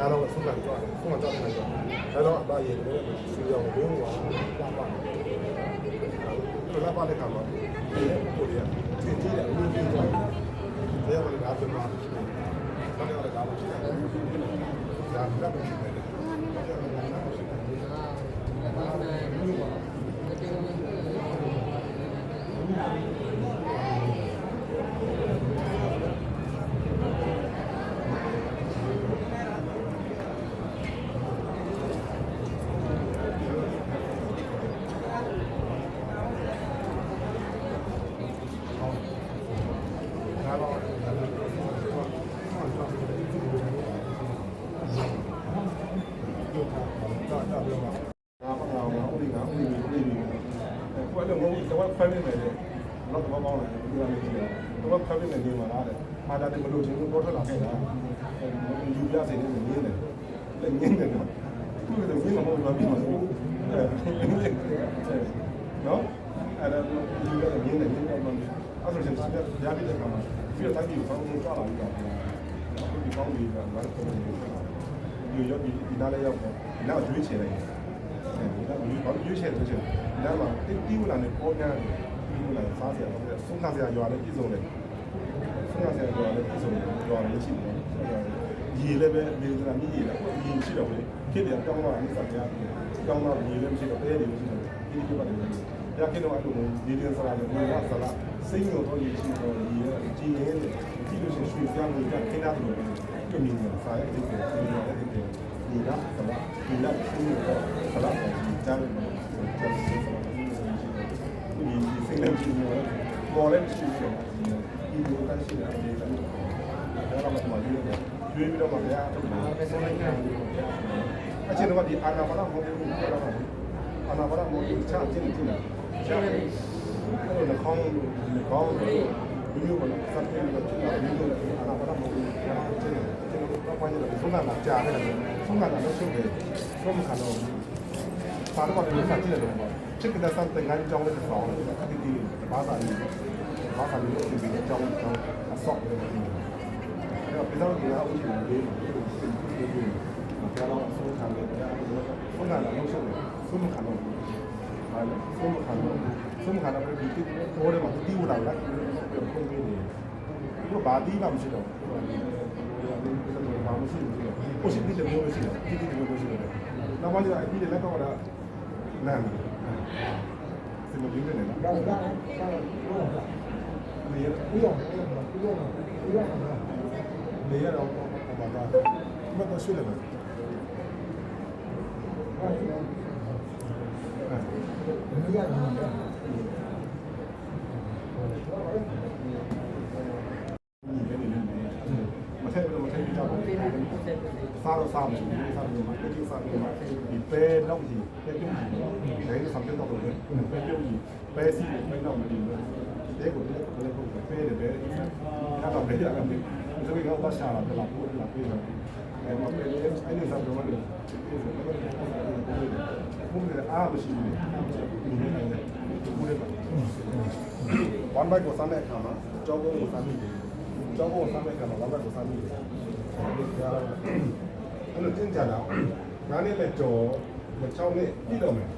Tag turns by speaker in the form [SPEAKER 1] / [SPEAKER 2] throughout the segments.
[SPEAKER 1] ဒါတော့ဆုံးတာကြွားတယ်ဆုံးတာကြောက်တယ်ဒါတော့အပါရေလည်းစီအောင်ဘုံကလာပါလာပါတဲ့ကမှာဒီကိုရထင်ကြည့်တယ်အမှုကြီးကြတယ်ဒါကလည်းဒါပြန်မှာဘာလို့လဲဒါမှရှိတယ်ဒါကလည်းရှိတယ်ဒါကလည်းရှိတယ်ဖမ်းနေတယ်တော့ဘာကောင်းလဲဒီလိုမျိုးတော့ဖမ်းနေနေမှာလားတဲ့အားဒါတည်းမလို့ချင်းတော့ထွက်လာခဲ့တာယူပြစေနေနေတယ်လည်းငင်းတယ်နော်သူကလည်းငင်းမှာမဟုတ်ဘူးပြီးမှာနော်အဲ့ဒါယူရငင်းတယ်ငင်းတော့မှအဲ့ဒါချင်းစပြရပြီးတဲ့ခါမှာပြီးတော့တိုင်းပြည်ကိုကောင်းကောင်းကြလာပြီးတော့ဒီကောင်းကြီးကဘာလို့လဲယူရပြီးဒီနားလေးရောက်တော့နောက်ကျွေးချင်လိုက်ဒီကဘာရွေးချယ်လို့ချင်တယ်။ဒါမှတီးဝလာနဲ့ပေါ်ကြတယ်။တီးဝလာစားစရာတော့ဆုံးခါစရာရွာလည်းပြည်စုံတယ်။ဆုံးခါစရာရွာလည်းပြည်စုံတယ်။ရွာလည်းရှိတယ်။ရေလည်းပဲနေစရာမြည်ရတာ။ရေရှိတော့လေဖြစ်တယ်တောင်းတော့အစတရား။တောင်းတော့ရေလည်းမရှိတော့တဲတယ်မရှိတော့ဒီကိပတ်တယ်။ဒါကိတော့အဲ့လိုရေတင်စရာလည်းဘာစလားစိတ်ညိုတော့ရေရှိတော့ရေကြီးရဲတယ်။ဒီလိုရှိရွှေပြောင်းလို့ခင်းတာလို့ပြုမြင်နေတာစားရတဲ့ဒီကစလာဒီလက်ရှိတော့စလာကျန်ဒီစိတ်နဲ့ကြည့်နေတော့ပေါ်လည်းရှိတယ်ဒီလိုကရှိတယ်ဒီလိုဒါတော့မှရွေးပြီးတော့မှဗျာထုတ်တာပဲဆုံးလိုက်တယ်အချင်းတော့ဒီအာနာပါလာမဟုတ်ဘူးပြောတာအာနာပါလာမဟုတ်ဘူးချာကျင်းနေတာချာတယ်အဲ့လိုခေါင်းဒီလိုကစပ်ပြီးတော့ဒီလိုအာနာပါလာမဟုတ်ဘူးတော့ဘာလို့လဲဆုံးတာကြားတယ်ဆုံးတာတော့ရှုပ်တယ်ဆုံးမခံတော့ဘာလို့လဲစကြည့်တယ်တော့ချစ်တဲ့စတဲ့ငါကြောင်းလေးတော့ဒီဘာသာရေးဒီကြောင်းအဆော့တယ်အဲ့တော့ပြောကြည့်ရအောင်ဒီကတော့ဆုံးခံတယ်ဆုံးတာတော့ရှုပ်တယ်ဆုံးမခံတော့ဘာလဲဆုံးမခံတော့ဒီပေါ်တယ်မှာတီးဝလာလိုက်ပုံပေးနေဒီဘာတီးမှမရှိတော့ဘာမှမရှိဘူး။ကိုရှိပြီးတယ်မျိုးမရှိတော့ဒီမျိုးမရှိတော့နောက်မှကျတော့အဲ့ဒီလက်ကောက်တာလမ်းစမပြီးနေတယ်။ဒါနေရနေရတော့ဘာသာမတော့ရှိတယ်။စားတော့စားမယ်စားပြီးမှတိကျစားပြီးမှဒီပဲတော့ကြီးပဲပြုံးကြီးလည်းဆောင်ပြတော့တယ်ပဲပြုံးကြီးပဲစီပဲတော့မဒီဘူးတဲ့ကိုလည်းပုတ်ပဲတယ်ပဲအဲ့တော့ပဲရအောင်ဒီဆိုရင်တော့ရှာလာတယ်လားပို့လာပြေးတော့အဲ့တော့ပဲအဲ့ဒီစားတော့လည်းဘုံနဲ့အားမရှိဘူးဒီနေ့လည်းဘူးလေဝမ်ဘိုက်ကိုစားတဲ့အခါမှာကြောကုန်းကိုစားမိတယ်ကြောကုန်းကိုစားတဲ့အခါမှာဝမ်ဘိုက်ကိုစားမိတယ်အဲ့လိုကျင့်ကြတာငါးနှစ်နဲ့ကြော်6နှစ်ပြည့်တော့မယ်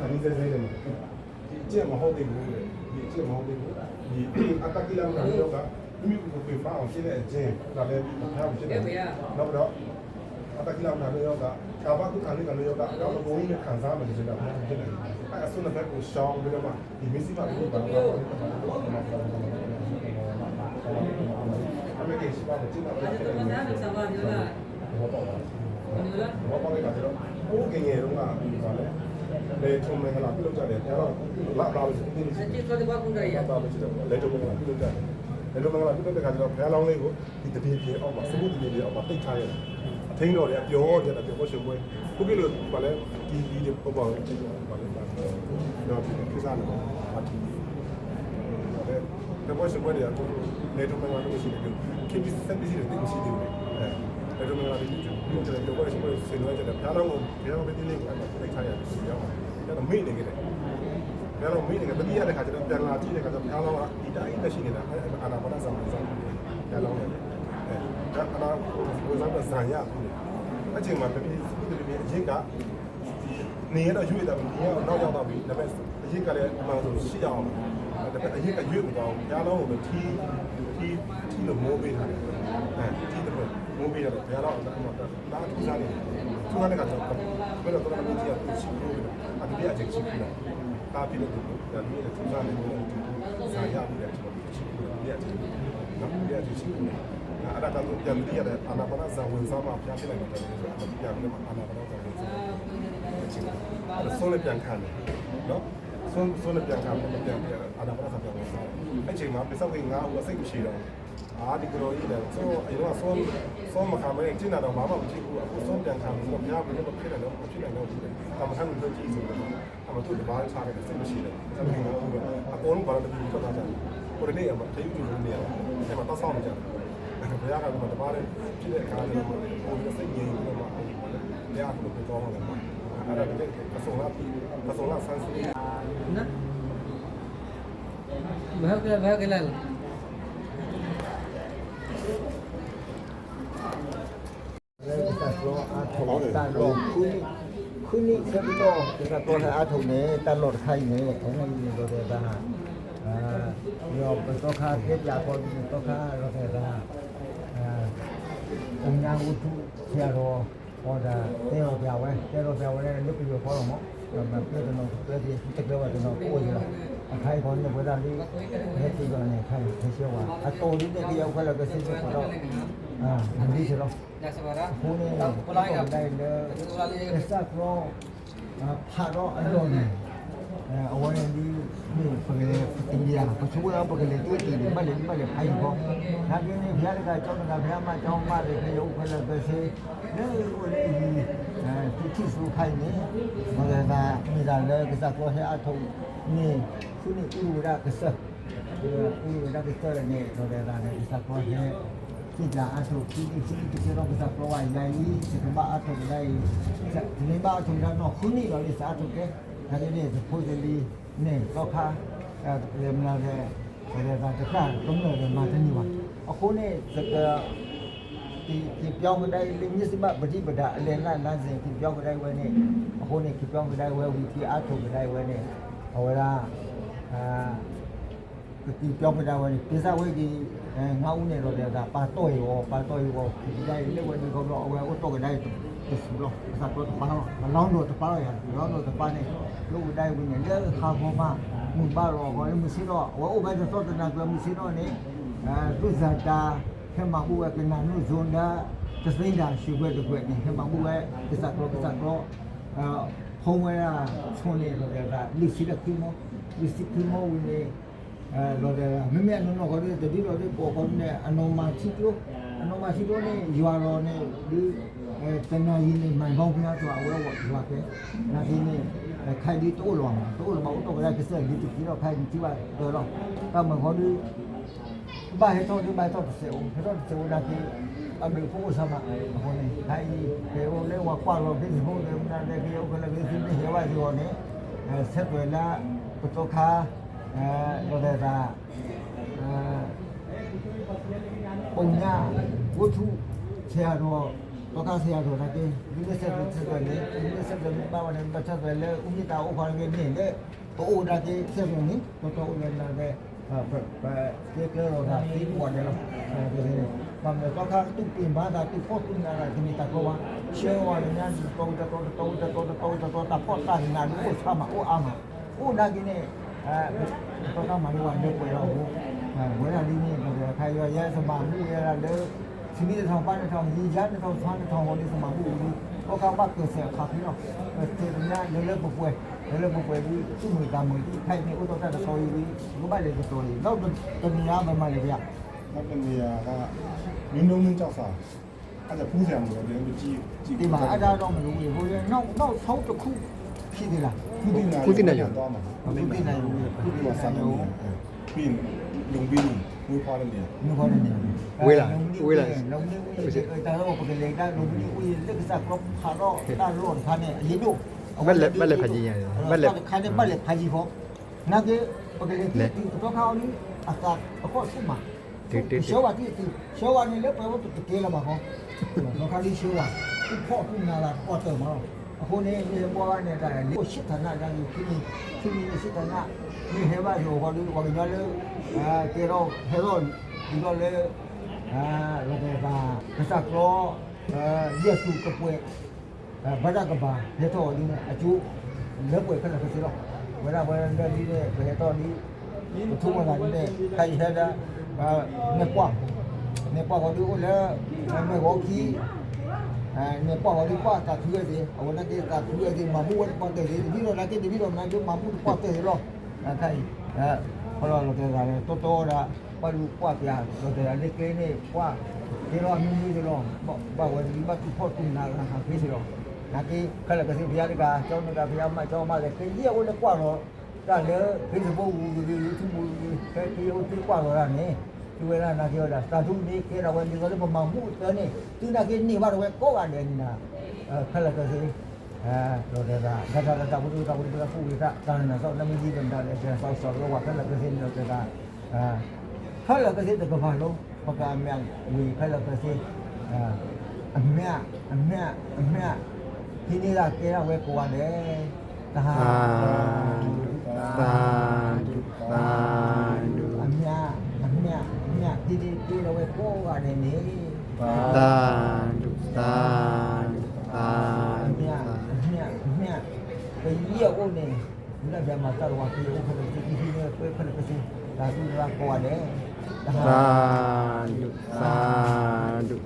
[SPEAKER 1] အနည်းသေးသေးတယ်ဒီကျင့်မဟုတ်သေးဘူးလေဒီကျင့်မဟုတ်သေးဘူးဒီအတက်ကီလာမှာတော့ကမိမိကိုပြဖအောင်ရှင်းတဲ့အကျင့်ဒါလည်းဘာမှဖြစ်နေတော့တော့အတက်ကီလာမှာတော့ကကာဘကုခါလေးကလည်းတော့အတော့ဘုံနဲ့ခံစားမယ်ဆိုတာဖြစ်နေတယ်အဲ့အဆုနဲ့ဘက်ကိုရှောင်းပြီးတော့မှဒီမစ်စီမှာဒီဘာလို့အမေကရှိပါမယ်ကျင့်တာဖြစ်နေတယ်ဘာပေါ့လဲကတော့ဘိုးငယ်ငယ်တုန်းကဘာလဲလေထုံမင်္ဂလာပြုလုပ်ကြတယ်ဒါတော့လာပါလို့ဒီနေ့ဒီကတော့ဘာကူရရပါလို့ရှိတယ်လေထုံမင်္ဂလာပြုလုပ်ကြတယ်လေထုံမင်္ဂလာပြုလုပ်တဲ့ခါကျတော့ဘုရားလောင်းလေးကိုဒီတပြေပြေအောက်မှာစမှုတပြေပြေအောက်မှာတိတ်ထားရတယ်အထင်းတော်တွေကပြောတယ်ပြောရှင်ပွဲခုပြလို့ဘာလဲဒီပေါ့ဘာလဲဘာလဲတော့ကိစ္စနဲ့ပါတီတဲ့ဘောရှင်ပွဲတွေကလေထုံမင်္ဂလာလို့ရှိတယ်ခင်ဗျစက်ပစ္စည်းတွေသိရှိတယ်အဲ့တော့ငါတို့ဒီတော့ဘာလို့ဆင်းရဲကြတယ်ဘာလို့ဘယ်လိုပဲဒီလေးကိုအဲ့ဒါခိုင်းရတယ်ရောအဲ့တော့မေ့နေကြတယ်ဘယ်လိုမေ့နေကြတတိယတဲ့ခါကျတော့ပြန်လာကြည့်တဲ့ခါကျတော့ဘာလို့ဒီတိုင်းနဲ့ရှိနေတာအာနာပါနဆောင်ဆောင်ဘယ်လိုလဲအဲ့ဒါအနာကိုဇာတ်ဇာရဘူး အချိန်မှာတပည့်စုတပည့်အရင်ကနေရတော့ရွေ့တယ်နေရတော့ရောက်တော့ပြီဒါပေမဲ့အရင်ကလည်းမှန်ဆိုရှစ်အောင်ဒါပေမဲ့အရင်ကရွေ့မသွားဘူးညာလုံးကိုထီလို့မိုးပေးထားတယ်ထီတော့မိုးပေးတယ်ဘယ်တော့ဒါထူးစားနေထူးစားနေကတော့ဘယ်တော့တော့မကြည့်ရဘူးရှိလို့အတည်းအချက်ရှိပြီတာပြလို့ဒါမျိုးထူးစားနေလို့ဇာရပြီးတယ်ကျွန်တော်ရှိလို့ဒီအချက်နောက်ဒီအချက်ရှိလို့အဲ့ဒါကတော့ပြန်ပြီးရတယ်အာနာပါနဇာဝင်စားမှာပြပြလိုက်တော့ပြန်ပြီးအာနာပါနဇာဝင်စားအဲ့ဆိုလည်းပြန်ခံတယ်နော်ဆိုလည်းပြန်ခံတယ်ပြန်ပြီးအာနာပါနဇာပြန်ဝင်စားအဲ့ချိန်မှာပစ္စောကိငါ့ဦးစိတ်မရှိတော့ဒီကရောကြီးတယ်ဆိုအရင်ကဆိုမခံမရင်ကျင်းတာတော့ဘာမှမဖြစ်ဘူးအခုဆိုပြန်ခံဆိုတော့ဘုရားဘယ်လိုဖြစ်လဲတော့မဖြစ်နိုင်တော့ဘူးဒါမှမဟုတ်လို့ကြည့်ဆိုတော့အမတို့တဘာချားတယ်စိတ်မရှိတယ်ဒါပေမဲ့အပေါ်လုံးဘာလို့ဒီလိုထွက်တာလဲကိုယ်တည်းကမှတယူတူနေရတယ်အဲ့မှာတော့ဆောင်းနေကြတယ်ဘုရားကတော့တဘာလဲဖြစ်တဲ့အခါလေးမှာဟိုစိတ်ငြိမ်ပြီးတော့မှဘုရားကတော့ပြောတော့တယ်အဲ့ဒါလည်းအစုံလားဆန်းစီ
[SPEAKER 2] နော်ဘယ်ကလဲ
[SPEAKER 3] ခုနိဆက်ပြီးတော့ဒီကတော့အားထုတ်နေတတ်လို့ခိုင်းနေအမှန်ကြီးလို့တဲ့ဒါရောပစောခါပြပြပေါ်ပြီးတော့ခါရောတဲ့ဒါအညာဝတ္ထုဆရာတော်ဟောတာတဲတော်ပြဝဲလည်းလွတ်ပြီးတော့ခေါ်တော့မှာမပြည့်တော့ပြည့်တက်ကြတော့ကိုယ်ရအခိုင်ခေါ်နေဘယ်လာလေးhếtပြီးတော့နေခိုင်ဆရာကအတော်လေးတည်းရောက်ခက်လို့စစ်စစ်တော့ဒီစတော့ခုနေပလိုက်တာတိုင်းလေစက်ရောဖာတော့အလုံးနေအဝရင်ဒီပကလေးတင်ရပစုလာပကလေးတွေ့တယ်မလေးဖိုင်ပေါ့ဒါကင်းနေဘုရားကကြောင်းကဘုရားမကြောင်းမတွေရုပ်ခက်လို့ပဲစေလေကိုလေးတိစုခိုင်နေမကသာမိသားလည်းကစားကိုဟဲအထုံနေခုနေဥရကစားဥရကစားနေတော့ဒါနဲ့ကစားကိုဟဲဒီလာအထုဒီတော့ကစားကိုဝိုင်းနိုင်ဒီကမအထုနိုင်ဒီမအထုတော့ခုနေတော့စားထုကဲဒါလည်းဖို့တယ်နေတော့ခါလေမလာတဲ့ဒါတခါတော့လည်းမတန်းနေပါအခုနေစကဒီပြောင်းကတိုင်းလင်းမြစ်စမပฏิပဒါအလယ်လမ်းစဉ်ဒီပြောင်းကတိုင်းဝဲနေအခုနေဒီပြောင်းကတိုင်းဝဲဝီတီအားထုတ်ကတိုင်းဝဲနေဟောရာဒီပြောင်းကတိုင်းဝဲနေပြဿဝဲဒီငါးဦးနေတော့ဒါပါတော့ရောဒီတိုင်းလေဝဲဒီကတော့အဝဲဥတော့ကတိုင်းဒီစလို့စတော့ပါတော့မလောင်းတော့တပါရရောတော့တပါနေလူတိုင်းဝင်နေလေခါပေါ်မှာမပါတော့ဘာလို့မရှိတော့ဝဲဥပဲတော့တနာကမရှိတော့နေသူဇာတာခမဘူးကနာနုဇွန်ဒါသစိန်ဒါရှိွက်တကွက်နေခမဘူးကသစ္စာတော့ဖုံးဝဲတာဆွန်နေတော့ဒါလိစီတခိမောဝင်နေလောတဲ့မမေအနုနောခေါ်တဲ့တတိတော်တဲ့ပေါ်ခေါ်နေအနောမာချီတိုနေရွာတော်နေဒီတနာကြီးနေမိုင်ပေါင်းပြားဆိုအဝဲဝရွာပဲနာဒီနေခိုင်ဒီတိုးလောမှာတော့ကလည်းကစက်ဒီတိတော့ခိုင်ဒီပါတော့တော့မခေါ်ဒီဘာဟဲ့တော့ဒီဘာတော့စေဦးတော့စေဦးလာကြီးအမေဖို့ဆာမခေါ်နေခိုင်ဒီဟိုလေဝါကွာလို့ဒီဟိုလေနာတဲ့ကြီးကလည်းဒီနေရွာရောနေဆက်ွယ်လာပတော့ခါလောတဲ့တာပုံညာဝတ္ထုဆရာတော်တော့ကဆရာတော်ကဒီဆက်တယ်ပါဝင်ပတ်သက်တယ်ဦးမြတ်တာဥခေါ်နေနေလေတော့ဒါကြီးဆက်နေတော့လည်းလာတဲ့ဒီကရောဒါဒီပေါ်တယ်လို့ဘာမှတော့ခါတူပြင်ပါတာတူဖို့ပြင်လာဒီမိတာကောဝရှေဝါညာဒီတော့တာပေါ်တာနာလို့ဆာမအိုအာမအိုဒါကိနေတော့ကမလို့ဝါနေပေါ်တော့ဝဲရလေးနေတော့ခိုင်ရရဲစမမှုရတာလေစီမီထောင်ပါထောင်ဒီကြားထောင်ဆွမ်းထောင်ဝလေးစမမှုဘူးဟောကမကဆက်ခါပြီးတော့တေညာလေပပွဲပြီးသူ့မိသားမွေးခိုင်နေဥတော်တဲ့ဆော်ရီဘုမလေးတော်ရီတော့တမယာမမလေးဗျာ
[SPEAKER 1] နောက်တနေရာကမင်းလုံးကြောက်စားအဲ့ဒါဖူးဆရာမလို့လည်းကြည့်
[SPEAKER 3] ဒီမှာအဲ့ဒါတော့မလို့ဘူးဟိုလည်းနောက်ဆောက်တစ်ခုဖြစ်သေးလား
[SPEAKER 1] ခုတင်နေရတော့မှာ
[SPEAKER 3] ခုတင်နေရုံ
[SPEAKER 1] ခုဒီမှာဆန်နေပြီးလုံပြီးငွေဖွားနေတယ်
[SPEAKER 2] ဝေးလာ
[SPEAKER 3] လုံနေဦးတာတော့ပကလေးတာလုံနေဦးလက်ကစားတော့ခါတော့တာလို့ခါနေအရင်တော့
[SPEAKER 2] မက်လက်ဖာကြီးရတယ်
[SPEAKER 3] မက်လက်ခါနေမက်လက်ဖာကြီးဖို့နာကေပကလေးတော့ခါအောင်အကာအကောစုမှာရှောဝါနေလေပေါ်တော့တေးလာမှာဟောတော့ခါလေးရှောဝါ พ่อขึ้นนาละพ่อเติมมาအခုနေနေပေါ်နေတာလေရှစ်ဌာနကြောင့်ဒီရှစ်ဌာနဒီဟဲဘာရောခေါ်လို့ခေါ်ကြလေတေရောဟဲရောဒီတော့လေလောကပါကစားကောယေစုကပွဲဘာဒကဘာရတော့ဒီအကျိုးလက်ပွဲခဏခစီတော့ဝရဝရတဲ့ဒီနဲ့ဘယ်တော့ဒီထုံးမလာတဲ့ခိုင်ဟဲတာနေပွားခေါ်လို့လေမေဟောကီနေပွားခေါ်လို့ပွားတာသူရဲ့ဒီအဝနကေတာသူရဲ့ဒီမမှုဝတ်ပတ်တဲ့ဒီလိုလာတဲ့ဒီလိုမှမမှုပတ်တဲ့ရောခိုင်ဟောလို့တော့တယ်တော်တော်တာပါလူပွားပြတော့တယ်လေကင်းနေပွားဒီလိုအမျိုးမျိုးတွေတော့ဘာဝဒီဘာသူဖို့တင်လာတာဖေးစီတော့နာကေခလကစီဘုရားကကျောင်းကဘုရားမကျောင်းမလည်းကင်းကြီးကိုလည်းပွားတော့ဒါလည်းဖေးစဖို့ဘူးဒီသူ့ဘူးခဲတီကိုသူ့ပွားတော့နေဒီဝရနာပြောတာသာဓုနေကေရဝဒီဆိုလည်းမမမှုတဲ့နေသူနာကေနေပါတော့ကိုကနေနာခလကစီတော့တဲ့ဒါတာဘုရားဖူဝိတာတန်နာတော့နမကြီးကတာလည်းဆောက်ဆောက်တော့ခလကစီတော့တဲ့ခလကစီတကဘာလုံးပကမြန်ဝီခလကစီအမြဒီနေ့ကကေရဝဲကိုရတယ်သာအမြဒီကေရဝဲကိုရတယ်နေไปเยี่ยโอ้เนี่ยนี่แบบมาตลอดที่โอ้คนที่เนี่ยเพื่อคนก็สิตาดูรักกว่าเด้
[SPEAKER 2] สาธุ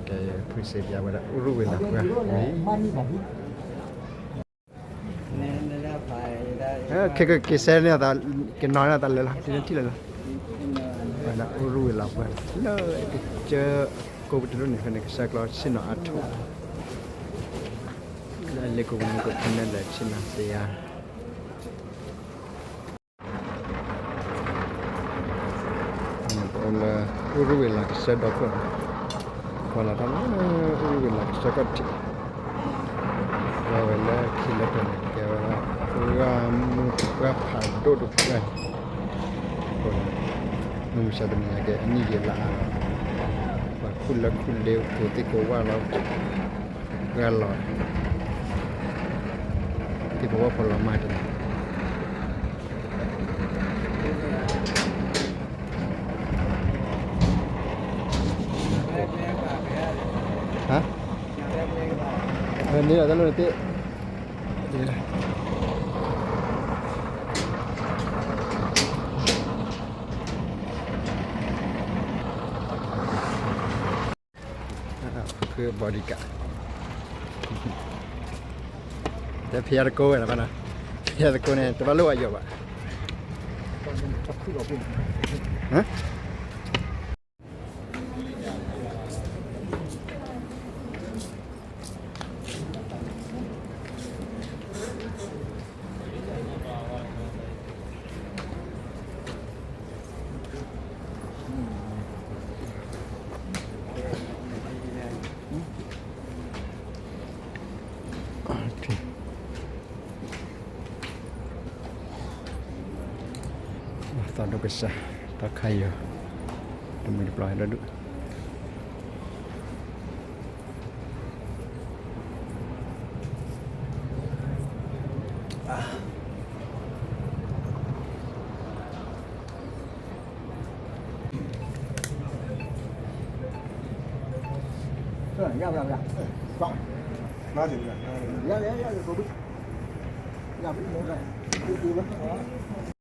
[SPEAKER 2] แกพูดเสียว่ารู้เวลาเพื่อน
[SPEAKER 3] มันนี่แบบนี้
[SPEAKER 2] เคเซเนี่ยตาเกนน้อยตาเลยล่ะที่เลยล่ะนะรู้เวลาเพื่อนเลยเจอกูไปดูนี่คนนี้สักร้อยชิ้นหน่อยอัดถูกเล็กกูมันก็ทำได้เลยชิ้นน่ะเสียรู้เวลาก็เสร็จแล้วก็พอเราทำรู้เวลาก็เสร็จก็ที่เราเวลาคิดแล้วเป็นแกว่ามึงว่าผ่านโดดไปคนมึงจะเป็นยังไงแกอันนี้เยอะละว่าคุณแล้วคุณเร็วตัวที่กูว่าเรางานหลอดที่บอกว่าผลไม้ตัวนี้ฮะนี่เราต้องรู้ที่คือบอดี้การ์ดแต่เพียร์โก้นะป่ะนะเพียร์โก้เนี่ยตัวลูกอายุอ่ะฮะตอนดูไปซะตาใครอยู่ทำไมปล่อยแล้วดู
[SPEAKER 3] 要不要？
[SPEAKER 1] 放，拿起来。
[SPEAKER 3] 要，我不，要不没事，就了。